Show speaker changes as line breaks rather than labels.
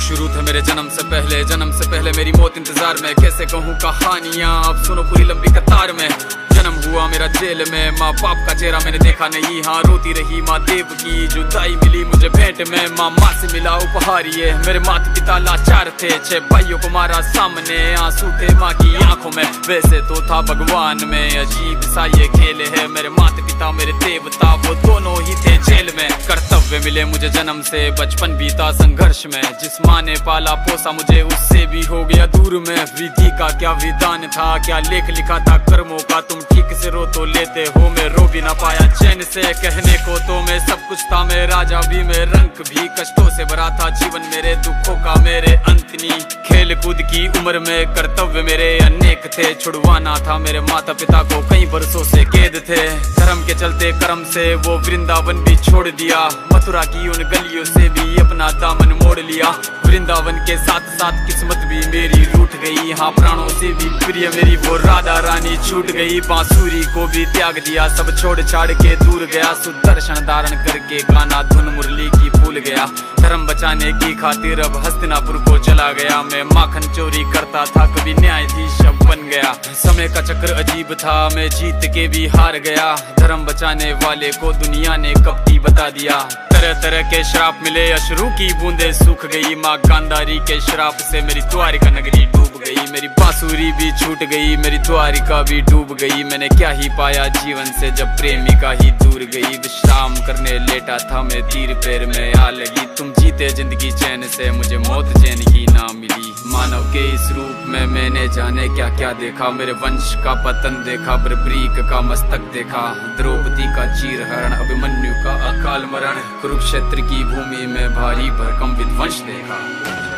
शुरू थे मेरे जन्म से पहले मेरी मौत इंतजार में। कैसे कहूँ कहानियाँ, अब सुनो पूरी लंबी कतार में। जन्म हुआ मेरा जेल में, माँ बाप का चेहरा मैंने देखा नहीं। हाँ रोती रही माँ देव की, जुदाई मिली मुझे भेंट में। माँ से मिला उपहार ये, मेरे माता पिता लाचार थे। 6 भाइयों को मारा सामने, आंसू थे माँ की आंखों में। वैसे तो था भगवान में, अजीब सा ये खेल है। मेरे माता पिता मेरे देवता, वो दोनों ही थे जेल में। कर्तव्य मिले मुझे जन्म से, बचपन बीता संघर्ष में। जिस माँ ने पाला पोसा मुझे, उससे भी हो गया दूर में। विधि का क्या विधान था, क्या लेख लिखा था कर्मों का। तुम ठीक से रो तो लेते हो, मैं रो भी ना पाया चैन से। कहने को तो मैं सब कुछ था, मैं राजा भी, मैं रंग भी। कष्टों से भरा था जीवन मेरे, दुखों का मेरे अंत नहीं। खेल कूद की उम्र में कर्तव्य मेरे अनेक थे। छुड़वाना था मेरे माता पिता को, कई बरसों से कैद थे। धर्म के चलते कर्म से वो वृंदावन भी छोड़ दिया। मथुरा की उन गलियों से भी अपना दामन मोड़ लिया। वृंदावन के साथ साथ किस्मत भी मेरी रूठ गई। हाँ प्राणों से भी प्रिय मेरी वो राधा रानी छूट गई। बांसुरी को भी त्याग दिया, सब छोड़ छाड़ के दूर गया। सुदर्शन धारण करके गाना धुन मुरली की भूल गया। धर्म बचाने की खातिर अब हस्तिनापुर को चला गया। मैं माखन चोरी करता था, कभी न्यायाधीश अब बन गया। समय का चक्र अजीब था, मैं जीत के भी हार गया। धर्म बचाने वाले को दुनिया ने कपटी बता दिया। तरह तरह के श्राप मिले, अश्रु की बूंदे सूख गई। माँ गांधारी के श्राप से मेरी द्वारिका नगरी डूब गई। मेरी बांसुरी भी छूट गई, मेरी द्वारिका भी डूब गई। मैंने क्या ही पाया जीवन से, जब प्रेमिका ही दूर गई। विश्राम करने लेटा था मैं, तीर पैर में आ लगी। तुम जीते जिंदगी चैन से, मुझे मौत चैन की ना मिली। मानव के इस रूप में मैंने जाने क्या क्या देखा। मेरे वंश का पतन देखा, बर्बरीक का मस्तक देखा। द्रौपदी का चीरहरण, अभिमन्यु का अकाल मरण। कुरुक्षेत्र की भूमि में भारी भरकम विध्वंस देखा।